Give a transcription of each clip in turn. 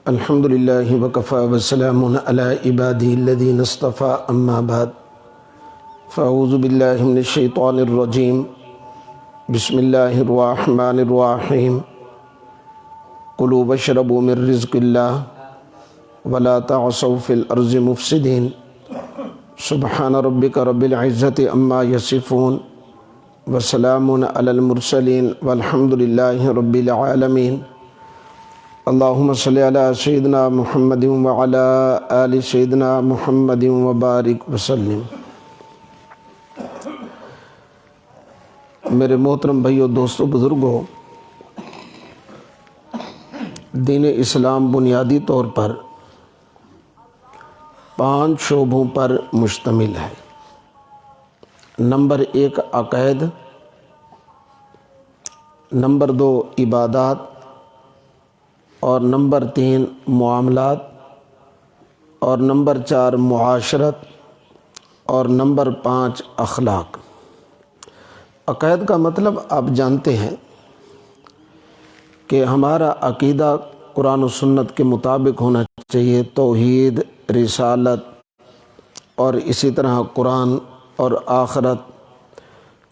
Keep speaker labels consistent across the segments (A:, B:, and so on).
A: الحمد للہ وکفی وسلام علی عبادہ الذین اصطفی اما بعد فاعوذ باللہ من الشیطان الرجیم بسم اللہ الرحمن الرحیم کلوا واشربوا من رزق اللہ ولا تعصوا فی الارض مفسدین سبحان ربک رب العزۃ عما یصفون وسلام علی المرسلین والحمد للہ رب العالمین اللہم صلی علی سیدنا محمد وعلی آل سیدنا محمد وبارک وسلم۔ میرے محترم بھائیو، دوستو، بزرگوں، دین اسلام بنیادی طور پر 5 شعبوں پر مشتمل ہے۔ نمبر 1 عقائد، نمبر 2 عبادات، اور نمبر 3 معاملات، اور نمبر 4 معاشرت، اور نمبر 5 اخلاق۔ عقائد کا مطلب آپ جانتے ہیں کہ ہمارا عقیدہ قرآن و سنت کے مطابق ہونا چاہیے، توحید، رسالت، اور اسی طرح قرآن اور آخرت،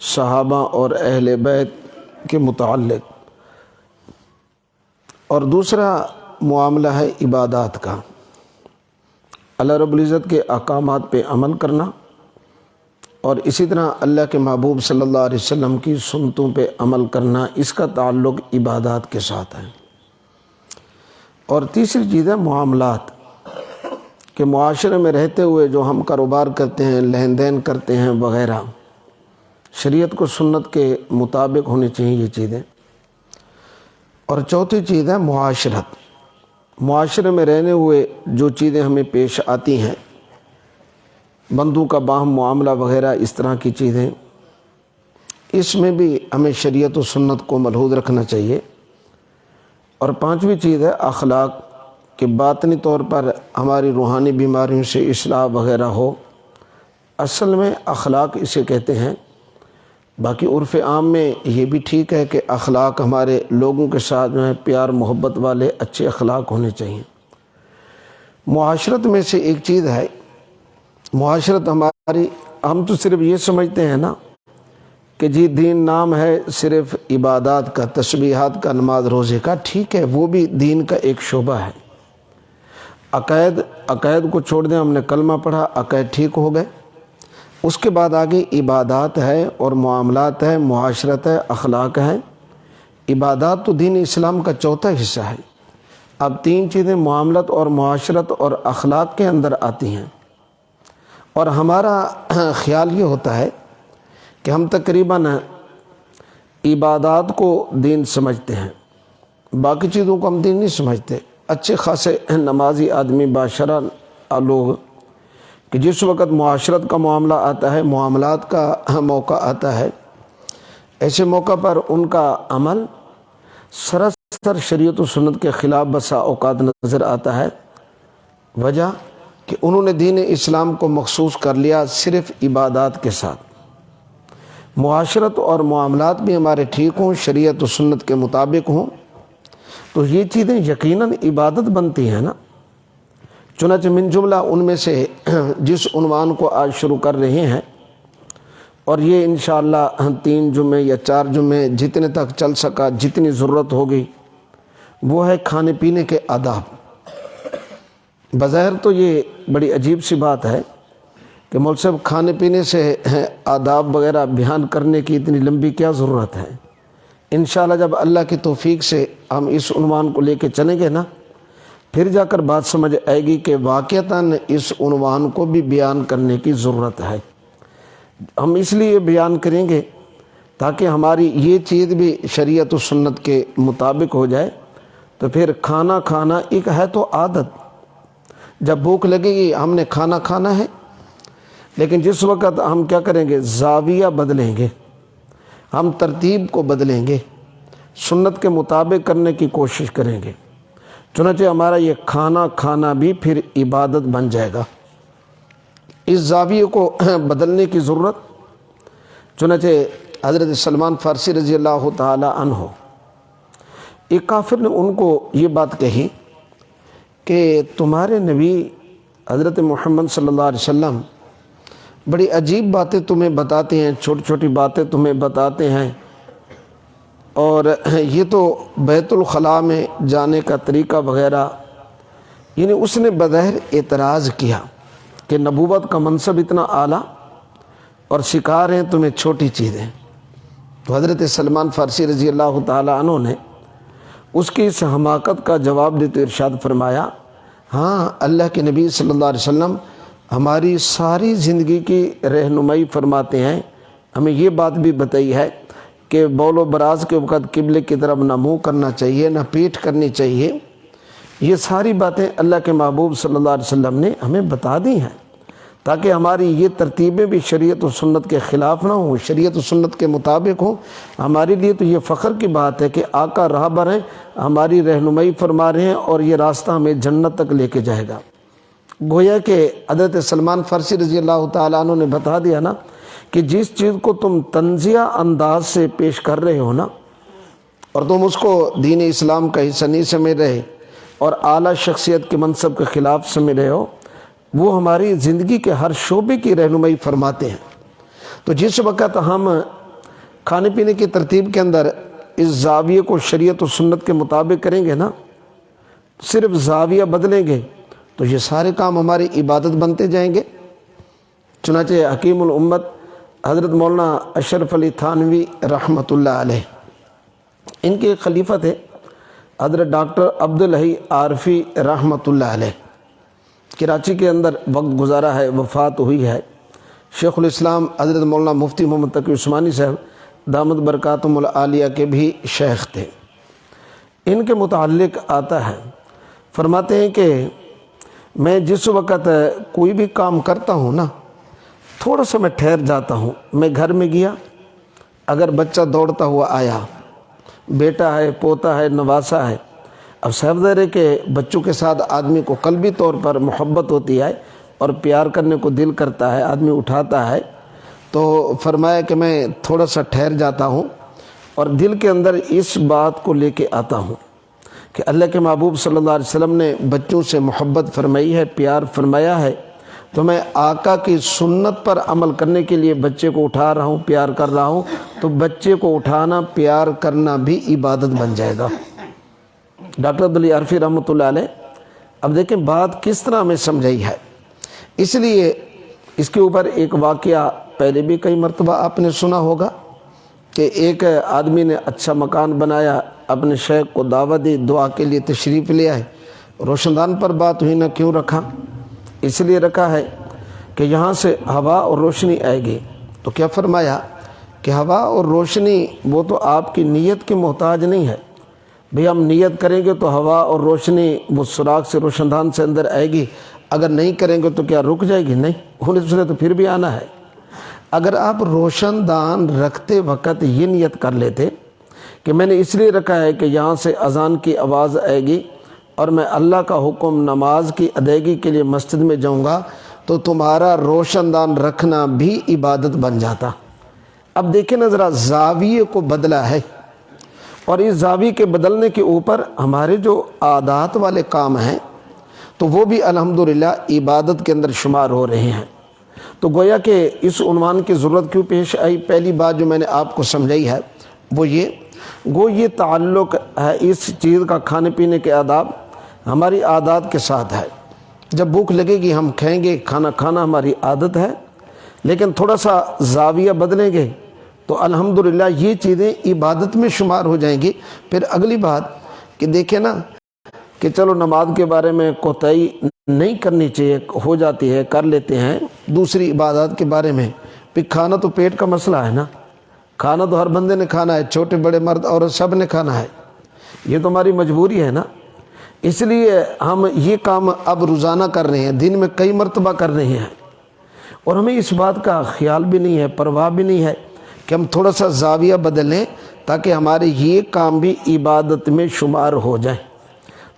A: صحابہ اور اہل بیت کے متعلق۔ اور دوسرا معاملہ ہے عبادات کا، اللہ رب العزت کے احکامات پہ عمل کرنا، اور اسی طرح اللہ کے محبوب صلی اللہ علیہ وسلم کی سنتوں پہ عمل کرنا، اس کا تعلق عبادات کے ساتھ ہے۔ اور تیسری چیز ہے معاملات، کہ معاشرے میں رہتے ہوئے جو ہم کاروبار کرتے ہیں، لین دین کرتے ہیں وغیرہ، شریعت کو سنت کے مطابق ہونی چاہیے یہ چیزیں۔ اور چوتھی چیز ہے معاشرت، معاشرے میں رہنے ہوئے جو چیزیں ہمیں پیش آتی ہیں، بندوں کا باہم معاملہ وغیرہ، اس طرح کی چیزیں، اس میں بھی ہمیں شریعت و سنت کو ملحوظ رکھنا چاہیے۔ اور 5ویں چیز ہے اخلاق، کہ باطنی طور پر ہماری روحانی بیماریوں سے اصلاح وغیرہ ہو۔ اصل میں اخلاق اسے کہتے ہیں، باقی عرف عام میں یہ بھی ٹھیک ہے کہ اخلاق ہمارے لوگوں کے ساتھ جو ہے پیار محبت والے اچھے اخلاق ہونے چاہیے۔ معاشرت میں سے ایک چیز ہے، معاشرت ہماری، ہم تو صرف یہ سمجھتے ہیں نا کہ جی دین نام ہے صرف عبادات کا، تسبیحات کا، نماز روزے کا، ٹھیک ہے، وہ بھی دین کا ایک شعبہ ہے۔ عقائد کو چھوڑ دیں، ہم نے کلمہ پڑھا، عقائد ٹھیک ہو گئے، اس کے بعد آگے عبادات ہے، اور معاملات ہے، معاشرت ہے، اخلاق ہے۔ عبادات تو دین اسلام کا چوتھا حصہ ہے۔ اب 3 چیزیں معاملت اور معاشرت اور اخلاق کے اندر آتی ہیں، اور ہمارا خیال یہ ہوتا ہے کہ ہم تقریباً عبادات کو دین سمجھتے ہیں، باقی چیزوں کو ہم دین نہیں سمجھتے۔ اچھے خاصے نمازی آدمی باشرہ لوگ، کہ جس وقت معاشرت کا معاملہ آتا ہے، معاملات کا موقع آتا ہے، ایسے موقع پر ان کا عمل سراسر شریعت و سنت کے خلاف بسا اوقات نظر آتا ہے۔ وجہ کہ انہوں نے دین اسلام کو مخصوص کر لیا صرف عبادات کے ساتھ۔ معاشرت اور معاملات بھی ہمارے ٹھیک ہوں، شریعت و سنت کے مطابق ہوں، تو یہ چیزیں یقیناً عبادت بنتی ہیں نا۔ چنانچہ من جملہ ان میں سے جس عنوان کو آج شروع کر رہے ہیں، اور یہ انشاءاللہ 3 جمعے یا 4 جمعے جتنے تک چل سکا، جتنی ضرورت ہوگی، وہ ہے کھانے پینے کے آداب۔ بظاہر تو یہ بڑی عجیب سی بات ہے کہ مول صاحب کھانے پینے سے آداب وغیرہ بیان کرنے کی اتنی لمبی کیا ضرورت ہے۔ انشاءاللہ جب اللہ کی توفیق سے ہم اس عنوان کو لے کے چلیں گے نا، پھر جا کر بات سمجھ آئے گی کہ واقعتاً اس عنوان کو بھی بیان کرنے کی ضرورت ہے۔ ہم اس لیے بیان کریں گے تاکہ ہماری یہ چیز بھی شریعت و سنت کے مطابق ہو جائے۔ تو پھر کھانا کھانا ایک ہے تو عادت، جب بھوک لگے گی ہم نے کھانا کھانا ہے، لیکن جس وقت ہم کیا کریں گے، زاویہ بدلیں گے، ہم ترتیب کو بدلیں گے، سنت کے مطابق کرنے کی کوشش کریں گے، چنانچہ ہمارا یہ کھانا کھانا بھی پھر عبادت بن جائے گا۔ اس زاویے کو بدلنے کی ضرورت، چنانچہ حضرت سلمان فارسی رضی اللہ تعالی عنہ، ایک کافر نے ان کو یہ بات کہی کہ تمہارے نبی حضرت محمد صلی اللہ علیہ وسلم بڑی عجیب باتیں تمہیں بتاتے ہیں، چھوٹی چھوٹی باتیں تمہیں بتاتے ہیں، اور یہ تو بیت الخلاء میں جانے کا طریقہ وغیرہ، یعنی اس نے بظاہر اعتراض کیا کہ نبوت کا منصب اتنا اعلیٰ اور سکھا رہے ہیں تمہیں چھوٹی چیزیں۔ تو حضرت سلمان فارسی رضی اللہ تعالیٰ عنہ نے اس کی اس حماقت کا جواب دیتے ارشاد فرمایا، ہاں اللہ کے نبی صلی اللہ علیہ وسلم ہماری ساری زندگی کی رہنمائی فرماتے ہیں، ہمیں یہ بات بھی بتائی ہے کہ بول و براز کے وقت قبلے کی طرف نہ منہ کرنا چاہیے نہ پیٹھ کرنی چاہیے۔ یہ ساری باتیں اللہ کے محبوب صلی اللہ علیہ وسلم نے ہمیں بتا دی ہیں تاکہ ہماری یہ ترتیبیں بھی شریعت و سنت کے خلاف نہ ہوں، شریعت و سنت کے مطابق ہوں۔ ہمارے لیے تو یہ فخر کی بات ہے کہ آقا راہبر ہیں، ہماری رہنمائی فرما رہے ہیں اور یہ راستہ ہمیں جنت تک لے کے جائے گا۔ گویا کہ حضرت سلمان فارسی رضی اللہ تعالیٰ عنہ نے بتا دیا نا کہ جس چیز کو تم تنزیہ انداز سے پیش کر رہے ہو نا، اور تم اس کو دین اسلام کا حصہ نہیں سمجھ رہے اور اعلیٰ شخصیت کے منصب کے خلاف سمجھ رہے ہو، وہ ہماری زندگی کے ہر شعبے کی رہنمائی فرماتے ہیں۔ تو جس وقت ہم کھانے پینے کی ترتیب کے اندر اس زاویے کو شریعت و سنت کے مطابق کریں گے نا، صرف زاویہ بدلیں گے تو یہ سارے کام ہماری عبادت بنتے جائیں گے۔ چنانچہ حکیم الامت حضرت مولانا اشرف علی تھانوی رحمۃ اللہ علیہ، ان کے خلیفہ تھے حضرت ڈاکٹر عبدالحی عارفی رحمۃ اللہ علیہ، کراچی کے اندر وقت گزارا ہے، وفات ہوئی ہے۔ شیخ الاسلام حضرت مولانا مفتی محمد تقی عثمانی صاحب دامت برکاتہم العالیہ کے بھی شیخ تھے۔ ان کے متعلق آتا ہے، فرماتے ہیں کہ میں جس وقت کوئی بھی کام کرتا ہوں نا، تھوڑا سا میں ٹھہر جاتا ہوں۔ میں گھر میں گیا، اگر بچہ دوڑتا ہوا آیا، بیٹا ہے، پوتا ہے، نواسا ہے، اب صاحب ظاہر ہے کہ بچوں کے ساتھ آدمی کو قلبی طور پر محبت ہوتی ہے اور پیار کرنے کو دل کرتا ہے، آدمی اٹھاتا ہے۔ تو فرمایا کہ میں تھوڑا سا ٹھہر جاتا ہوں اور دل کے اندر اس بات کو لے کے آتا ہوں کہ اللہ کے محبوب صلی اللہ علیہ وسلم نے بچوں سے محبت فرمائی ہے، پیار فرمایا ہے، تو میں آقا کی سنت پر عمل کرنے کے لیے بچے کو اٹھا رہا ہوں، پیار کر رہا ہوں، تو بچے کو اٹھانا، پیار کرنا بھی عبادت بن جائے گا۔ ڈاکٹر عبدالحی عارفی رحمۃ اللہ علیہ، اب دیکھیں بات کس طرح ہمیں سمجھائی ہے۔ اس لیے اس کے اوپر ایک واقعہ پہلے بھی کئی مرتبہ آپ نے سنا ہوگا کہ ایک آدمی نے اچھا مکان بنایا، اپنے شیخ کو دعوت دی، دعا کے لیے تشریف لے آئے، روشن دان پر بات ہوئی، نہ کیوں رکھا؟ اس لیے رکھا ہے کہ یہاں سے ہوا اور روشنی آئے گی۔ تو کیا فرمایا کہ ہوا اور روشنی وہ تو آپ کی نیت کے محتاج نہیں ہے، بھئی ہم نیت کریں گے تو ہوا اور روشنی وہ سراغ سے روشن دان سے اندر آئے گی، اگر نہیں کریں گے تو کیا رک جائے گی؟ نہیں، ہونے سے تو پھر بھی آنا ہے۔ اگر آپ روشن دان رکھتے وقت یہ نیت کر لیتے کہ میں نے اس لیے رکھا ہے کہ یہاں سے اذان کی آواز آئے گی اور میں اللہ کا حکم نماز کی ادائیگی کے لیے مسجد میں جاؤں گا، تو تمہارا روشن دان رکھنا بھی عبادت بن جاتا۔ اب دیکھیں نا ذرا، زاویے کو بدلا ہے، اور اس زاویے کے بدلنے کے اوپر ہمارے جو عادات والے کام ہیں تو وہ بھی الحمدللہ عبادت کے اندر شمار ہو رہے ہیں۔ تو گویا کہ اس عنوان کی ضرورت کیوں پیش آئی؟ پہلی بات جو میں نے آپ کو سمجھائی ہے وہ یہ تعلق ہے اس چیز کا، کھانے پینے کے آداب ہماری عادات کے ساتھ ہے۔ جب بھوک لگے گی ہم کھائیں گے، کھانا کھانا ہماری عادت ہے، لیکن تھوڑا سا زاویہ بدلیں گے تو الحمدللہ یہ چیزیں عبادت میں شمار ہو جائیں گی۔ پھر اگلی بات کہ دیکھیں نا کہ چلو نماز کے بارے میں کوتاہی نہیں کرنی چاہیے، ہو جاتی ہے، کر لیتے ہیں۔ دوسری عبادات کے بارے میں پھر کھانا تو پیٹ کا مسئلہ ہے نا، کھانا تو ہر بندے نے کھانا ہے، چھوٹے بڑے مرد عورت سب نے کھانا ہے، یہ تو ہماری مجبوری ہے نا۔ اس لیے ہم یہ کام اب روزانہ کر رہے ہیں، دن میں کئی مرتبہ کر رہے ہیں، اور ہمیں اس بات کا خیال بھی نہیں ہے، پرواہ بھی نہیں ہے کہ ہم تھوڑا سا زاویہ بدل لیں تاکہ ہمارے یہ کام بھی عبادت میں شمار ہو جائیں۔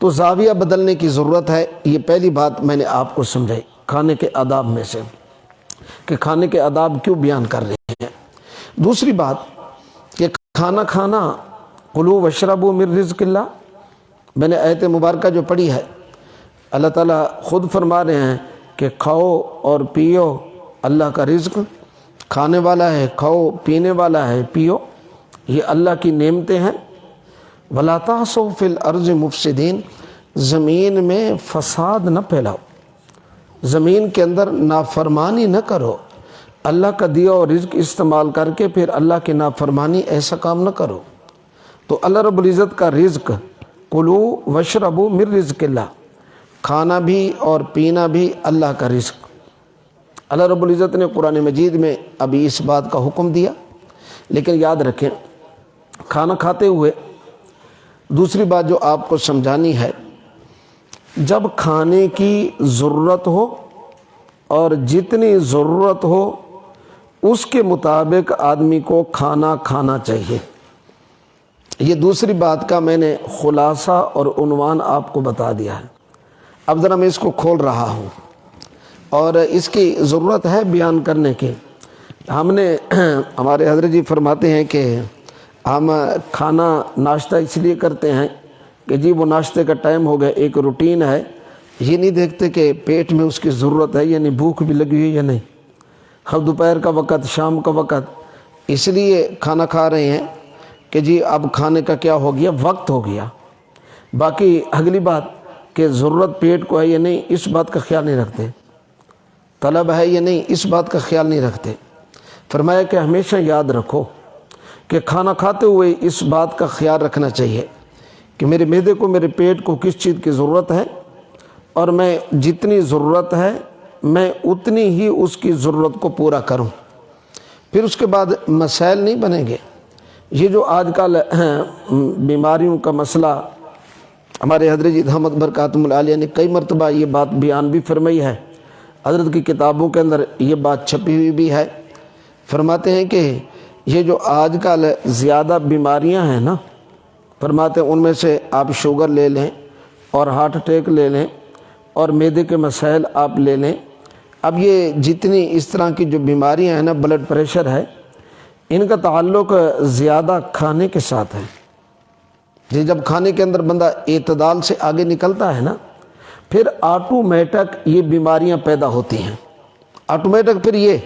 A: تو زاویہ بدلنے کی ضرورت ہے، یہ پہلی بات میں نے آپ کو سمجھائی کھانے کے آداب میں سے، کہ کھانے کے آداب کیوں بیان کر رہے ہیں۔ دوسری بات کہ کھانا کھانا کلوا واشربوا من رزق اللہ، میں نے آیت مبارکہ جو پڑھی ہے اللہ تعالیٰ خود فرما رہے ہیں کہ کھاؤ اور پیو، اللہ کا رزق کھانے والا ہے، کھاؤ پینے والا ہے، پیو، یہ اللہ کی نعمتیں ہیں۔ وَلَا تَعْثَوْا فِي الْأَرْضِ مُفْسِدِينَ، زمین میں فساد نہ پھیلاؤ، زمین کے اندر نافرمانی نہ کرو، اللہ کا دیا اور رزق استعمال کر کے پھر اللہ کی نافرمانی، ایسا کام نہ کرو۔ تو اللہ رب العزت کا رزق، کُلُوا وَاشْرَبُوا مِن رِزْقِ اللہ، کھانا بھی اور پینا بھی اللہ کا رزق۔ اللہ رب العزت نے قرآن مجید میں ابھی اس بات کا حکم دیا، لیکن یاد رکھیں کھانا کھاتے ہوئے دوسری بات جو آپ کو سمجھانی ہے، جب کھانے کی ضرورت ہو اور جتنی ضرورت ہو اس کے مطابق آدمی کو کھانا کھانا چاہیے۔ یہ دوسری بات کا میں نے خلاصہ اور عنوان آپ کو بتا دیا ہے۔ اب ذرا میں اس کو کھول رہا ہوں اور اس کی ضرورت ہے بیان کرنے کی۔ ہم نے ہمارے حضرت جی فرماتے ہیں کہ ہم کھانا ناشتہ اس لیے کرتے ہیں کہ جی وہ ناشتے کا ٹائم ہو گیا، ایک روٹین ہے، یہ نہیں دیکھتے کہ پیٹ میں اس کی ضرورت ہے یعنی بھوک بھی لگی ہوئی یا نہیں، ہم دوپہر کا وقت، شام کا وقت اس لیے کھانا کھا رہے ہیں کہ جی اب کھانے کا کیا ہو گیا، وقت ہو گیا۔ باقی اگلی بات کہ ضرورت پیٹ کو ہے یا نہیں، اس بات کا خیال نہیں رکھتے، طلب ہے یا نہیں، اس بات کا خیال نہیں رکھتے۔ فرمایا کہ ہمیشہ یاد رکھو کہ کھانا کھاتے ہوئے اس بات کا خیال رکھنا چاہیے کہ میرے معدے کو، میرے پیٹ کو کس چیز کی ضرورت ہے، اور میں جتنی ضرورت ہے میں اتنی ہی اس کی ضرورت کو پورا کروں، پھر اس کے بعد مسائل نہیں بنیں گے۔ یہ جو آج کل بیماریوں کا مسئلہ، ہمارے حضرت جی دامت برکاتہم العالیہ نے کئی مرتبہ یہ بات بیان بھی فرمائی ہے، حضرت کی کتابوں کے اندر یہ بات چھپی ہوئی بھی ہے۔ فرماتے ہیں کہ یہ جو آج کل زیادہ بیماریاں ہیں نا، فرماتے ہیں ان میں سے آپ شوگر لے لیں اور ہارٹ اٹیک لے لیں اور معدے کے مسائل آپ لے لیں، اب یہ جتنی اس طرح کی جو بیماریاں ہیں نا، بلڈ پریشر ہے، ان کا تعلق زیادہ کھانے کے ساتھ ہے۔ جب کھانے کے اندر بندہ اعتدال سے آگے نکلتا ہے نا، پھر آٹومیٹک یہ بیماریاں پیدا ہوتی ہیں، آٹومیٹک۔ پھر یہ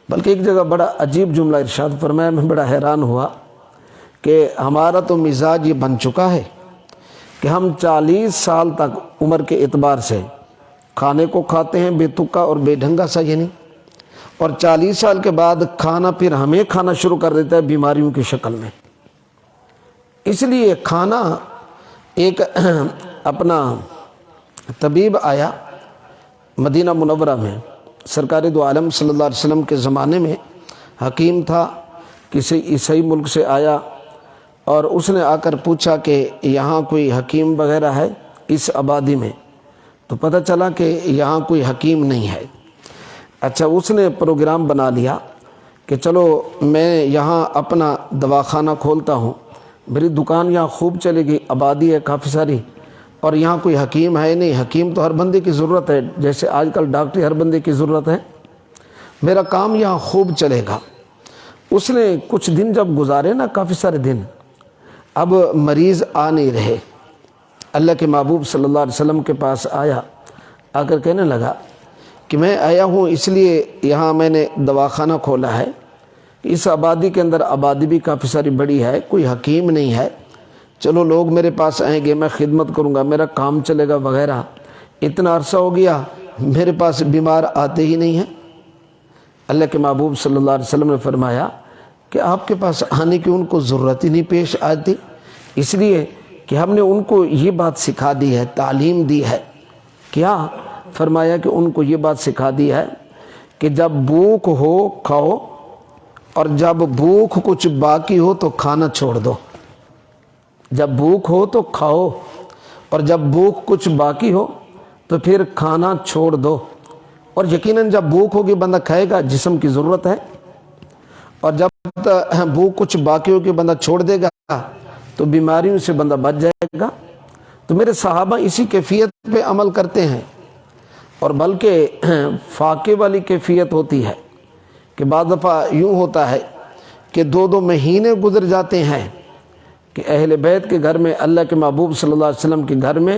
A: بلکہ ایک جگہ بڑا عجیب جملہ ارشاد فرمایا، میں بڑا حیران ہوا کہ ہمارا تو مزاج یہ بن چکا ہے کہ ہم 40 سال تک عمر کے اعتبار سے کھانے کو کھاتے ہیں بے تکا اور بے ڈھنگا سا، یعنی، اور 40 سال کے بعد کھانا پھر ہمیں کھانا شروع کر دیتا ہے بیماریوں کی شکل میں۔ اس لیے کھانا ایک اپنا طبیب آیا مدینہ منورہ میں، سرکار دو عالم صلی اللہ علیہ وسلم کے زمانے میں حکیم تھا، کسی عیسائی ملک سے آیا اور اس نے آ کر پوچھا کہ یہاں کوئی حکیم وغیرہ ہے اس آبادی میں؟ تو پتہ چلا کہ یہاں کوئی حکیم نہیں ہے۔ اچھا، اس نے پروگرام بنا لیا کہ چلو میں یہاں اپنا دواخانہ کھولتا ہوں، میری دکان یہاں خوب چلے گی، آبادی ہے کافی ساری، اور یہاں کوئی حکیم ہے نہیں، حکیم تو ہر بندے کی ضرورت ہے، جیسے آج کل ڈاکٹری ہر بندے کی ضرورت ہے، میرا کام یہاں خوب چلے گا۔ اس نے کچھ دن جب گزارے نا، کافی سارے دن، اب مریض آ نہیں رہے، اللہ کے محبوب صلی اللہ علیہ وسلم کے پاس آیا، آ کر کہنے لگا کہ میں آیا ہوں اس لیے یہاں میں نے دواخانہ کھولا ہے، اس آبادی کے اندر آبادی بھی کافی ساری بڑی ہے، کوئی حکیم نہیں ہے، چلو لوگ میرے پاس آئیں گے، میں خدمت کروں گا، میرا کام چلے گا وغیرہ، اتنا عرصہ ہو گیا میرے پاس بیمار آتے ہی نہیں ہیں۔ اللہ کے محبوب صلی اللہ علیہ وسلم نے فرمایا کہ آپ کے پاس آنے کی ان کو ضرورت ہی نہیں پیش آتی، اس لیے کہ ہم نے ان کو یہ بات سکھا دی ہے، تعلیم دی ہے۔ کیا؟ فرمایا کہ ان کو یہ بات سکھا دی ہے کہ جب بھوک ہو کھاؤ، اور جب بھوک کچھ باقی ہو تو کھانا چھوڑ دو۔ جب بھوک ہو تو کھاؤ، اور جب بھوک کچھ باقی ہو تو پھر کھانا چھوڑ دو۔ اور یقیناً جب بھوک ہوگی بندہ کھائے گا، جسم کی ضرورت ہے، اور جب بھوک کچھ باقی ہوگی بندہ چھوڑ دے گا تو بیماریوں سے بندہ بچ جائے گا۔ تو میرے صحابہ اسی کیفیت پہ عمل کرتے ہیں، اور بلکہ فاقے والی کیفیت ہوتی ہے کہ بعض دفعہ یوں ہوتا ہے کہ 2 مہینے گزر جاتے ہیں کہ اہل بیت کے گھر میں، اللہ کے محبوب صلی اللہ علیہ وسلم کے گھر میں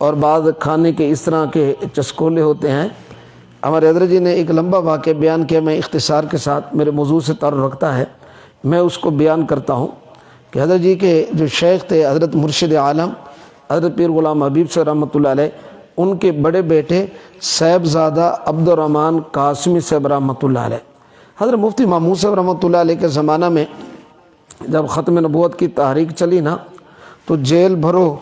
A: اور بعض کھانے کے اس طرح کے چسکولے ہوتے ہیں۔ ہمارے حضرت جی نے ایک لمبا واقعہ بیان کیا، میں اختصار کے ساتھ، میرے موضوع سے تعلق رکھتا ہے، میں اس کو بیان کرتا ہوں کہ حضرت جی کے جو شیخ تھے حضرت مرشد عالم حضرت پیر غلام حبیب سے رحمۃ اللہ علیہ، ان کے بڑے بیٹے صاحبزادہ عبد الرحمن قاسمی صاحب رحمۃ اللہ علیہ، حضرت مفتی محمود صاحب رحمۃ اللہ علیہ کے زمانہ میں جب ختم نبوت کی تحریک چلی نا، تو جیل بھرو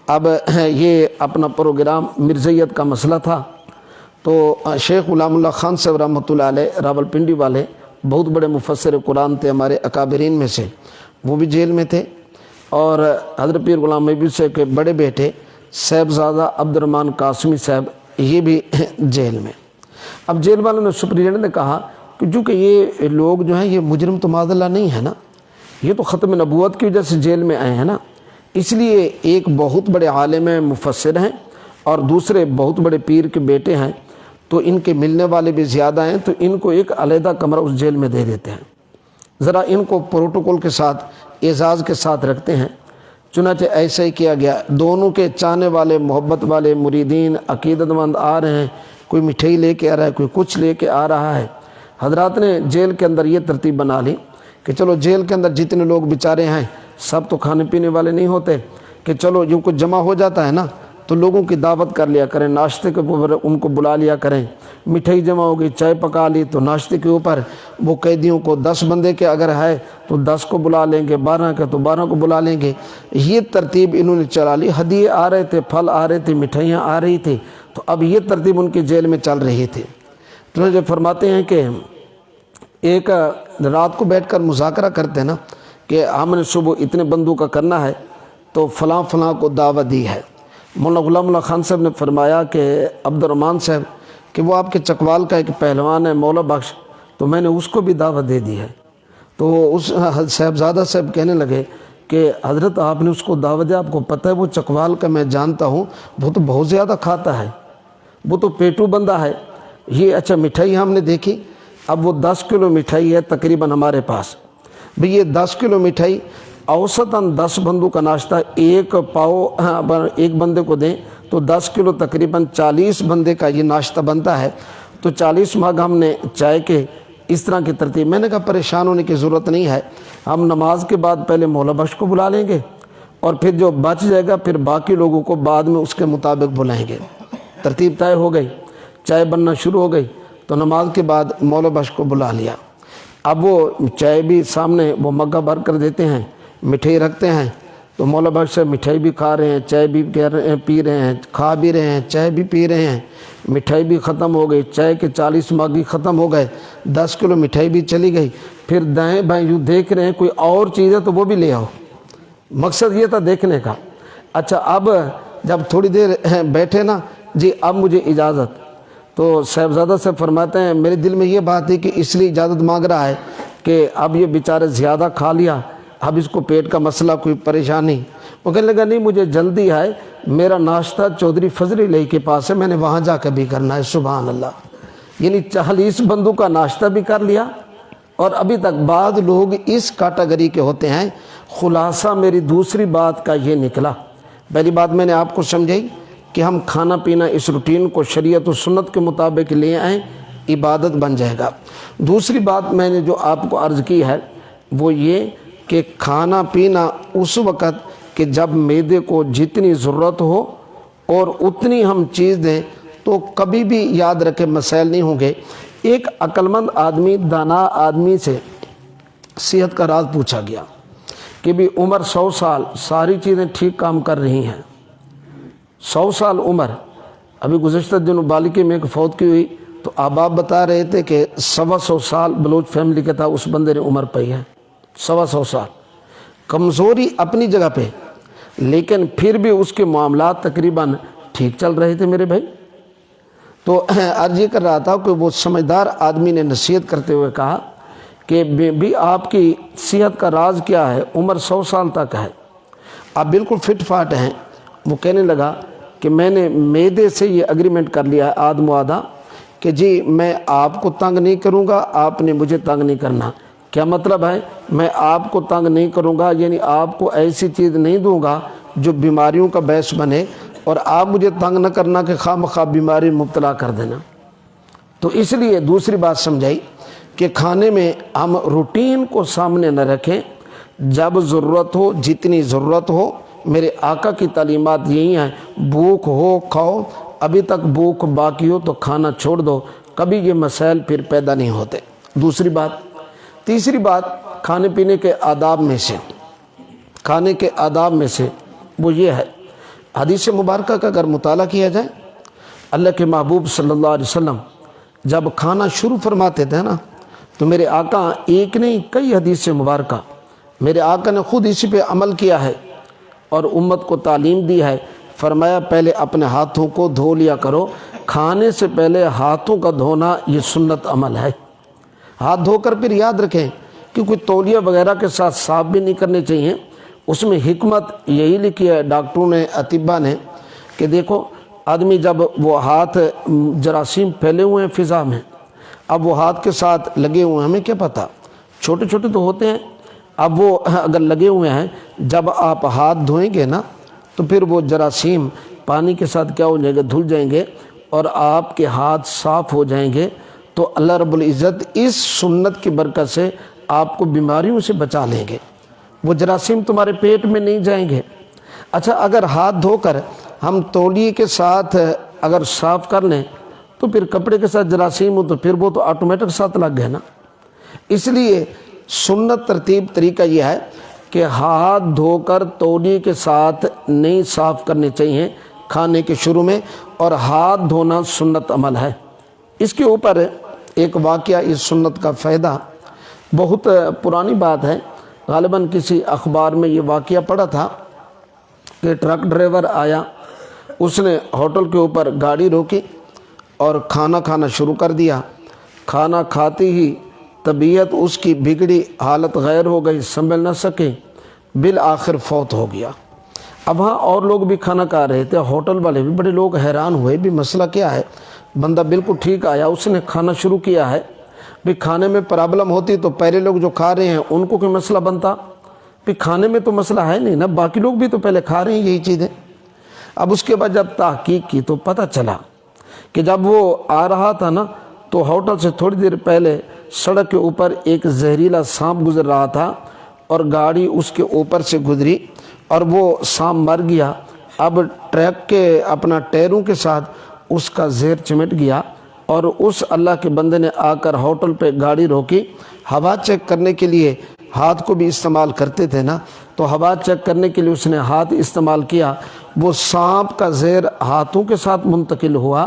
A: اب یہ اپنا پروگرام مرزیت کا مسئلہ تھا، تو شیخ غلام اللہ خان صاحب رحمۃ اللہ علیہ راولپنڈی والے، بہت بڑے مفسر قرآن تھے ہمارے اکابرین میں سے، وہ بھی جیل میں تھے، اور حضرت پیر غلام حبیب صاحب کے بڑے بیٹے صاحبزادہ عبد الرحمن قاسمی صاحب یہ بھی جیل میں۔ اب جیل والوں نے سپرینٹینڈنٹ نے کہا کہ چونکہ یہ لوگ جو ہیں یہ مجرم تو معاذ اللہ نہیں ہے نا، یہ تو ختم نبوت کی وجہ سے جیل میں آئے ہیں نا، اس لیے ایک بہت بڑے عالم مفسر ہیں اور دوسرے بہت بڑے پیر کے بیٹے ہیں، تو ان کے ملنے والے بھی زیادہ ہیں، تو ان کو ایک علیحدہ کمرہ اس جیل میں دے دیتے ہیں، ذرا ان کو پروٹوکول کے ساتھ اعزاز کے ساتھ رکھتے ہیں۔ چنانچہ ایسا ہی کیا گیا، دونوں کے چاہنے والے محبت والے مریدین عقیدت مند آ رہے ہیں، کوئی مٹھائی لے کے آ رہا ہے، کوئی کچھ لے کے آ رہا ہے۔ حضرات نے جیل کے اندر یہ ترتیب بنا لی کہ چلو جیل کے اندر جتنے لوگ بیچارے ہیں سب تو کھانے پینے والے نہیں ہوتے، کہ چلو جو کچھ جمع ہو جاتا ہے نا تو لوگوں کی دعوت کر لیا کریں، ناشتے کے اوپر ان کو بلا لیا کریں، مٹھائی جمع ہو گئی، چائے پکا لی تو ناشتے کے اوپر وہ قیدیوں کو 10 بندے کے اگر ہے تو 10 کو بلا لیں گے، 12 کے تو 12 کو بلا لیں گے۔ یہ ترتیب انہوں نے چلا لی، ہدیے آ رہے تھے، پھل آ رہے تھے، مٹھائیاں آ رہی تھی، تو اب یہ ترتیب ان کے جیل میں چل رہی تھی۔ تو جو فرماتے ہیں کہ ایک رات کو بیٹھ کر مذاکرہ کرتے ہیں نا کہ ہم نے صبح اتنے بندوں کا کرنا ہے تو فلاں فلاں کو دعوت دی ہے۔ مولانا غلام اللہ خان صاحب نے فرمایا کہ عبد الرحمن صاحب کہ وہ آپ کے چکوال کا ایک پہلوان ہے مولا بخش، تو میں نے اس کو بھی دعوت دے دی ہے۔ تو اس صاحبزادہ صاحب کہنے لگے کہ حضرت آپ نے اس کو دعوت دیا، آپ کو پتہ ہے وہ چکوال کا میں جانتا ہوں، وہ تو بہت زیادہ کھاتا ہے، وہ تو پیٹو بندہ ہے۔ یہ اچھا مٹھائی ہم نے دیکھی، اب وہ 10 کلو مٹھائی ہے تقریباً ہمارے پاس، بھئی یہ 10 کلو مٹھائی اوسطاً 10 بندوں کا ناشتہ ایک پاؤ ایک بندے کو دیں تو 10 کلو تقریباً 40 بندے کا یہ ناشتہ بنتا ہے، تو 40 مگ ہم نے چائے کے اس طرح کی ترتیب۔ میں نے کہا پریشان ہونے کی ضرورت نہیں ہے، ہم نماز کے بعد پہلے مولا بخش کو بلا لیں گے اور پھر جو بچ جائے گا پھر باقی لوگوں کو بعد میں اس کے مطابق بلائیں گے۔ ترتیب طے ہو گئی، چائے بننا شروع ہو گئی، تو نماز کے بعد مولا بخش کو بلا لیا۔ اب وہ چائے بھی سامنے وہ مگہ بھر کر دیتے ہیں، مٹھائی رکھتے ہیں، تو مولا بخش سے مٹھائی بھی کھا رہے ہیں، چائے بھی پی رہے ہیں، کھا بھی رہے ہیں، چائے بھی پی رہے ہیں، مٹھائی بھی ختم ہو گئی، چائے کے 40 مگ بھی ختم ہو گئے، 10 کلو مٹھائی بھی چلی گئی، پھر دائیں بائیں یوں دیکھ رہے ہیں کوئی اور چیز ہے تو وہ بھی لے آؤ، مقصد یہ تھا دیکھنے کا۔ اچھا اب جب تھوڑی دیر بیٹھے نا، جی اب مجھے اجازت، تو صاحبزادہ سے فرماتے ہیں میرے دل میں یہ بات تھی کہ اس لیے اجازت مانگ رہا ہے کہ اب یہ بیچارے زیادہ کھا لیا، اب اس کو پیٹ کا مسئلہ کوئی پریشانی۔ وہ کہنے لگا نہیں مجھے جلدی ہے، میرا ناشتہ چودھری فضل علیہ کے پاس ہے، میں نے وہاں جا کے بھی کرنا ہے۔ سبحان اللہ، یعنی 40 بندوں کا ناشتہ بھی کر لیا، اور ابھی تک بعض لوگ اس کیٹیگری کے ہوتے ہیں۔ خلاصہ میری دوسری بات کا یہ نکلا، پہلی بات میں نے آپ کو سمجھائی کہ ہم کھانا پینا اس روٹین کو شریعت و سنت کے مطابق لے آئیں، عبادت بن جائے گا۔ دوسری بات میں نے جو آپ کو عرض کی ہے وہ یہ کہ کھانا پینا اس وقت کہ جب معدے کو جتنی ضرورت ہو اور اتنی ہم چیز دیں تو کبھی بھی یاد رکھے مسائل نہیں ہوں گے۔ ایک عقلمند آدمی، دانا آدمی سے صحت کا راز پوچھا گیا کہ بھی عمر 100 سال، ساری چیزیں ٹھیک کام کر رہی ہیں، 100 سال عمر۔ ابھی گزشتہ دنوں بالکی میں ایک فوت کی ہوئی تو احباب بتا رہے تھے کہ 125 سال بلوچ فیملی کا تھا، اس بندے نے عمر پائی ہے 125 سال، کمزوری اپنی جگہ پہ، لیکن پھر بھی اس کے معاملات تقریباً ٹھیک چل رہے تھے میرے بھائی۔ تو عرض یہ کر رہا تھا کہ وہ سمجھدار آدمی نے نصیحت کرتے ہوئے کہا کہ بھی آپ کی صحت کا راز کیا ہے، عمر 100 سال تک ہے، آپ بالکل فٹ فاٹ ہیں۔ وہ کہنے لگا کہ میں نے معدے سے یہ اگریمنٹ کر لیا ہے آد معاہدہ کہ جی میں آپ کو تنگ نہیں کروں گا، آپ نے مجھے تنگ نہیں کرنا۔ کیا مطلب ہے؟ میں آپ کو تنگ نہیں کروں گا، یعنی آپ کو ایسی چیز نہیں دوں گا جو بیماریوں کا باعث بنے، اور آپ مجھے تنگ نہ کرنا کہ خواہ مخواہ بیماری مبتلا کر دینا۔ تو اس لیے دوسری بات سمجھائی کہ کھانے میں ہم روٹین کو سامنے نہ رکھیں، جب ضرورت ہو، جتنی ضرورت ہو۔ میرے آقا کی تعلیمات یہی ہیں، بھوک ہو کھاؤ، ابھی تک بھوک باقی ہو تو کھانا چھوڑ دو، کبھی یہ مسائل پھر پیدا نہیں ہوتے۔ دوسری بات، تیسری بات، کھانے پینے کے آداب میں سے وہ یہ ہے، حدیث مبارکہ کا اگر مطالعہ کیا جائے، اللہ کے محبوب صلی اللہ علیہ وسلم جب کھانا شروع فرماتے تھے نا، تو میرے آقا ایک نہیں کئی حدیث مبارکہ، میرے آقا نے خود اسی پہ عمل کیا ہے اور امت کو تعلیم دی ہے۔ فرمایا پہلے اپنے ہاتھوں کو دھو لیا کرو، کھانے سے پہلے ہاتھوں کا دھونا یہ سنت عمل ہے۔ ہاتھ دھو کر پھر یاد رکھیں کہ کوئی تولیہ وغیرہ کے ساتھ صاف بھی نہیں کرنے چاہیے۔ اس میں حکمت یہی لکھی ہے ڈاکٹروں نے، اطباء نے، کہ دیکھو آدمی جب وہ ہاتھ، جراثیم پھیلے ہوئے ہیں فضا میں، اب وہ ہاتھ کے ساتھ لگے ہوئے ہیں، ہمیں کیا پتہ، چھوٹے چھوٹے تو ہوتے ہیں، اب وہ اگر لگے ہوئے ہیں، جب آپ ہاتھ دھوئیں گے نا تو پھر وہ جراثیم پانی کے ساتھ کیا ہو جائیں گے، دھل جائیں گے اور آپ کے ہاتھ صاف ہو جائیں گے۔ تو اللہ رب العزت اس سنت کی برکت سے آپ کو بیماریوں سے بچا لیں گے، وہ جراثیم تمہارے پیٹ میں نہیں جائیں گے۔ اچھا، اگر ہاتھ دھو کر ہم تولیے کے ساتھ اگر صاف کر لیں تو پھر کپڑے کے ساتھ جراثیم ہو تو پھر وہ تو آٹومیٹک ساتھ لگ گئے نا۔ اس لیے سنت ترتیب طریقہ یہ ہے کہ ہاتھ دھو کر تولیے کے ساتھ نہیں صاف کرنے چاہیے کھانے کے شروع میں، اور ہاتھ دھونا سنت عمل ہے۔ اس کے اوپر ایک واقعہ، اس سنت کا فائدہ، بہت پرانی بات ہے، غالباً کسی اخبار میں یہ واقعہ پڑھا تھا کہ ٹرک ڈرائیور آیا، اس نے ہوٹل کے اوپر گاڑی روکی اور کھانا کھانا شروع کر دیا۔ کھانا کھاتے ہی طبیعت اس کی بگڑی، حالت غیر ہو گئی، سنبھل نہ سکے، بالآخر فوت ہو گیا۔ اب ہاں اور لوگ بھی کھانا کھا رہے تھے، ہوٹل والے بھی، بڑے لوگ حیران ہوئے بھی مسئلہ کیا ہے، بندہ بالکل ٹھیک آیا، اس نے کھانا شروع کیا ہے، بھی کھانے میں پرابلم ہوتی تو پہلے لوگ جو کھا رہے ہیں ان کو کوئی مسئلہ بنتا، بھی کھانے میں تو مسئلہ ہے نہیں نا، باقی لوگ بھی تو پہلے کھا رہے ہیں یہی چیزیں۔ اب اس کے بعد جب تحقیق کی تو پتہ چلا کہ جب وہ آ رہا تھا نا تو ہوٹل سے تھوڑی دیر پہلے سڑک کے اوپر ایک زہریلا سانپ گزر رہا تھا اور گاڑی اس کے اوپر سے گزری اور وہ سانپ مر گیا۔ اب ٹرک کے اپنا ٹائروں کے ساتھ اس کا زہر چمٹ گیا اور اس اللہ کے بندے نے آ کر ہوٹل پہ گاڑی روکی، ہوا چیک کرنے کے لیے ہاتھ کو بھی استعمال کرتے تھے نا، تو ہوا چیک کرنے کے لیے اس نے ہاتھ استعمال کیا، وہ سانپ کا زہر ہاتھوں کے ساتھ منتقل ہوا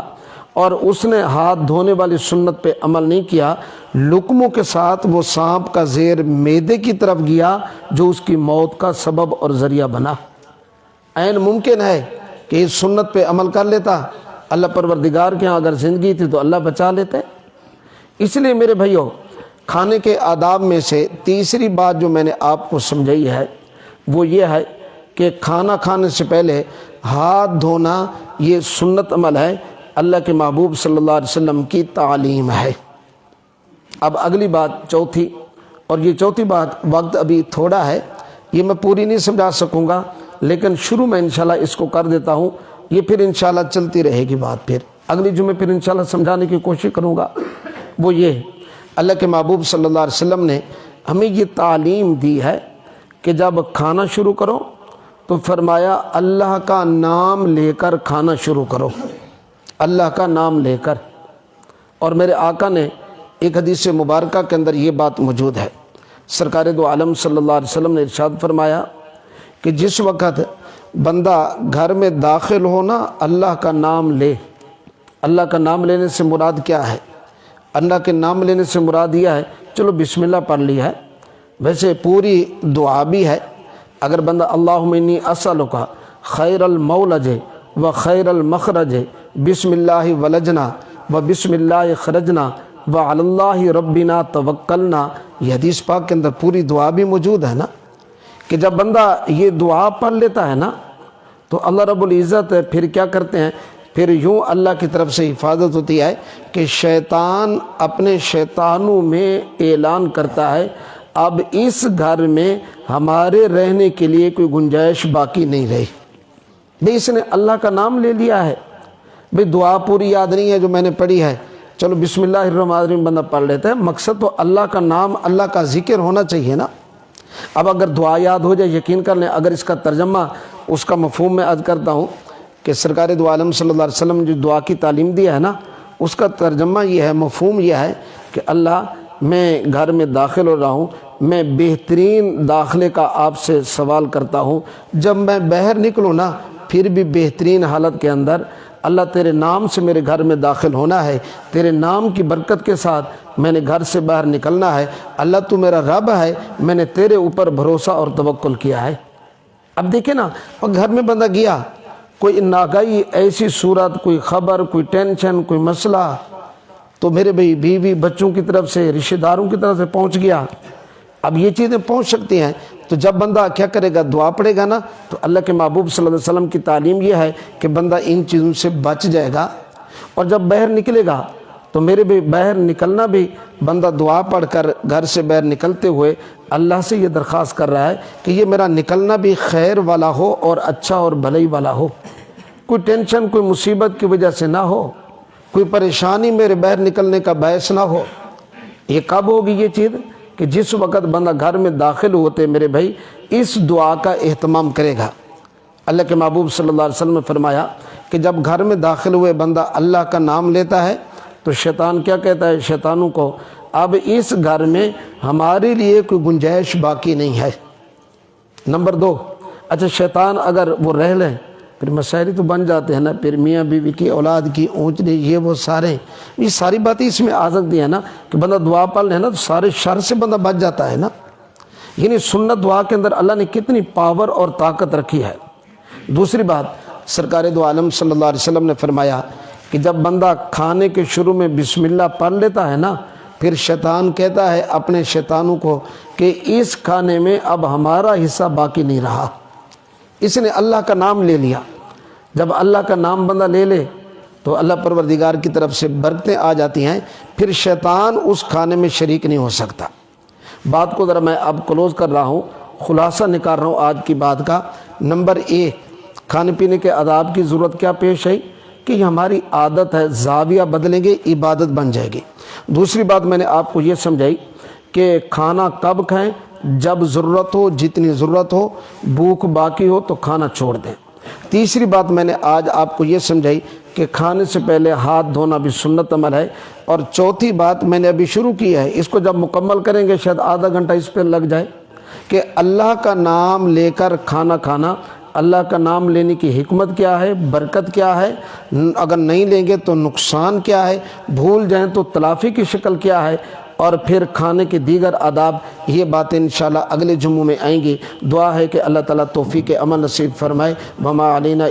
A: اور اس نے ہاتھ دھونے والی سنت پہ عمل نہیں کیا، لقموں کے ساتھ وہ سانپ کا زہر معدے کی طرف گیا جو اس کی موت کا سبب اور ذریعہ بنا۔ عین ممکن ہے کہ اس سنت پہ عمل کر لیتا، اللہ پروردگار کے ہاں اگر زندگی تھی تو اللہ بچا لیتے۔ اس لیے میرے بھائیوں، کھانے کے آداب میں سے تیسری بات جو میں نے آپ کو سمجھائی ہے وہ یہ ہے کہ کھانا کھانے سے پہلے ہاتھ دھونا یہ سنت عمل ہے، اللہ کے محبوب صلی اللہ علیہ وسلم کی تعلیم ہے۔ اب اگلی بات چوتھی، اور یہ چوتھی بات وقت ابھی تھوڑا ہے، یہ میں پوری نہیں سمجھا سکوں گا، لیکن شروع میں انشاءاللہ اس کو کر دیتا ہوں، یہ پھر انشاءاللہ چلتی رہے گی بات، پھر اگلی جمعے پھر انشاءاللہ سمجھانے کی کوشش کروں گا۔ وہ یہ اللہ کے محبوب صلی اللہ علیہ وسلم نے ہمیں یہ تعلیم دی ہے کہ جب کھانا شروع کرو تو فرمایا اللہ کا نام لے کر کھانا شروع کرو، اللہ کا نام لے کر۔ اور میرے آقا نے ایک حدیث مبارکہ کے اندر یہ بات موجود ہے، سرکار دو عالم صلی اللہ علیہ وسلم نے ارشاد فرمایا کہ جس وقت بندہ گھر میں داخل ہونا اللہ کا نام لے۔ اللہ کا نام لینے سے مراد کیا ہے؟ اللہ کے نام لینے سے مراد یہ ہے، چلو بسم اللہ پڑھ لیا ہے، ویسے پوری دعا بھی ہے۔ اگر بندہ اللہم انی اسألک خیر المولج و خیر المخرج بسم اللہ ولجنا و بسم اللہ خرجنا و علی اللہ ربنا توکلنا، یہ حدیث پاک کے اندر پوری دعا بھی موجود ہے نا، کہ جب بندہ یہ دعا پڑھ لیتا ہے نا تو اللہ رب العزت پھر کیا کرتے ہیں، پھر یوں اللہ کی طرف سے حفاظت ہوتی ہے کہ شیطان اپنے شیطانوں میں اعلان کرتا ہے اب اس گھر میں ہمارے رہنے کے لیے کوئی گنجائش باقی نہیں رہی۔ بھئی اس نے اللہ کا نام لے لیا ہے، بھئی دعا پوری یاد نہیں ہے جو میں نے پڑھی ہے، چلو بسم اللہ الرحمن الرحیم بندہ پڑھ لیتا ہے، مقصد تو اللہ کا نام، اللہ کا ذکر ہونا چاہیے نا۔ اب اگر دعا یاد ہو جائے، یقین کر لیں اگر اس کا ترجمہ، اس کا مفہوم میں عرض کرتا ہوں کہ سرکار دو عالم صلی اللہ علیہ وسلم نے جو دعا کی تعلیم دیا ہے نا، اس کا ترجمہ یہ ہے، مفہوم یہ ہے کہ اللہ میں گھر میں داخل ہو رہا ہوں، میں بہترین داخلے کا آپ سے سوال کرتا ہوں، جب میں باہر نکلوں نا پھر بھی بہترین حالت کے اندر اللہ تیرے نام سے میرے گھر میں داخل ہونا ہے، تیرے نام کی برکت کے ساتھ میں نے گھر سے باہر نکلنا ہے، اللہ تو میرا رب ہے، میں نے تیرے اوپر بھروسہ اور توکل کیا ہے۔ اب دیکھیں نا، گھر میں بندہ گیا، کوئی ناگاہی ایسی صورت، کوئی خبر، کوئی ٹینشن، کوئی مسئلہ، تو میرے بھائی بیوی بچوں کی طرف سے، رشتہ داروں کی طرف سے پہنچ گیا۔ اب یہ چیزیں پہنچ سکتی ہیں، تو جب بندہ کیا کرے گا، دعا پڑھے گا نا، تو اللہ کے محبوب صلی اللہ علیہ وسلم کی تعلیم یہ ہے کہ بندہ ان چیزوں سے بچ جائے گا، اور جب باہر نکلے گا تو میرے بھی باہر نکلنا بھی بندہ دعا پڑھ کر گھر سے باہر نکلتے ہوئے اللہ سے یہ درخواست کر رہا ہے کہ یہ میرا نکلنا بھی خیر والا ہو اور اچھا اور بھلائی والا ہو، کوئی ٹینشن، کوئی مصیبت کی وجہ سے نہ ہو، کوئی پریشانی میرے باہر نکلنے کا باعث نہ ہو۔ یہ کب ہوگی یہ چیز؟ کہ جس وقت بندہ گھر میں داخل ہوتے میرے بھائی اس دعا کا اہتمام کرے گا۔ اللہ کے محبوب صلی اللہ علیہ وسلم نے فرمایا کہ جب گھر میں داخل ہوئے بندہ اللہ کا نام لیتا ہے تو شیطان کیا کہتا ہے، شیطانوں کو اب اس گھر میں ہمارے لیے کوئی گنجائش باقی نہیں ہے۔ نمبر 2، اچھا شیطان اگر وہ رہ لیں پھر مسائل تو بن جاتے ہیں نا، پھر میاں بیوی کی، اولاد کی اونچ نیچ، یہ وہ سارے، یہ ساری باتیں اس میں آ سکتی ہیں نا، کہ بندہ دعا پڑھ لے نا تو سارے شر سے بندہ بچ جاتا ہے نا۔ یعنی سنت دعا کے اندر اللہ نے کتنی پاور اور طاقت رکھی ہے۔ دوسری بات، سرکار دو عالم صلی اللہ علیہ وسلم نے فرمایا کہ جب بندہ کھانے کے شروع میں بسم اللہ پڑھ لیتا ہے نا، پھر شیطان کہتا ہے اپنے شیطانوں کو کہ اس کھانے میں اب ہمارا حصہ باقی نہیں رہا، اس نے اللہ کا نام لے لیا۔ جب اللہ کا نام بندہ لے لے تو اللہ پروردگار کی طرف سے برکتیں آ جاتی ہیں، پھر شیطان اس کھانے میں شریک نہیں ہو سکتا۔ بات کو ذرا میں اب کلوز کر رہا ہوں، خلاصہ نکال رہا ہوں آج کی بات کا۔ نمبر 1، کھانے پینے کے آداب کی ضرورت کیا پیش ہے کہ یہ ہماری عادت ہے، زاویہ بدلیں گے عبادت بن جائے گی۔ دوسری بات میں نے آپ کو یہ سمجھائی کہ کھانا کب کھائیں، جب ضرورت ہو، جتنی ضرورت ہو، بھوک باقی ہو تو کھانا چھوڑ دیں۔ تیسری بات میں نے آج آپ کو یہ سمجھائی کہ کھانے سے پہلے ہاتھ دھونا بھی سنت عمل ہے۔ اور چوتھی بات میں نے ابھی شروع کی ہے، اس کو جب مکمل کریں گے شاید آدھا گھنٹہ اس پہ لگ جائے، کہ اللہ کا نام لے کر کھانا کھانا، اللہ کا نام لینے کی حکمت کیا ہے، برکت کیا ہے، اگر نہیں لیں گے تو نقصان کیا ہے، بھول جائیں تو تلافی کی شکل کیا ہے، اور پھر کھانے کے دیگر آداب، یہ باتیں انشاءاللہ اگلے جمعوں میں آئیں گی۔ دعا ہے کہ اللہ تعالیٰ توفیق عمل نصیب فرمائے۔ وما علینا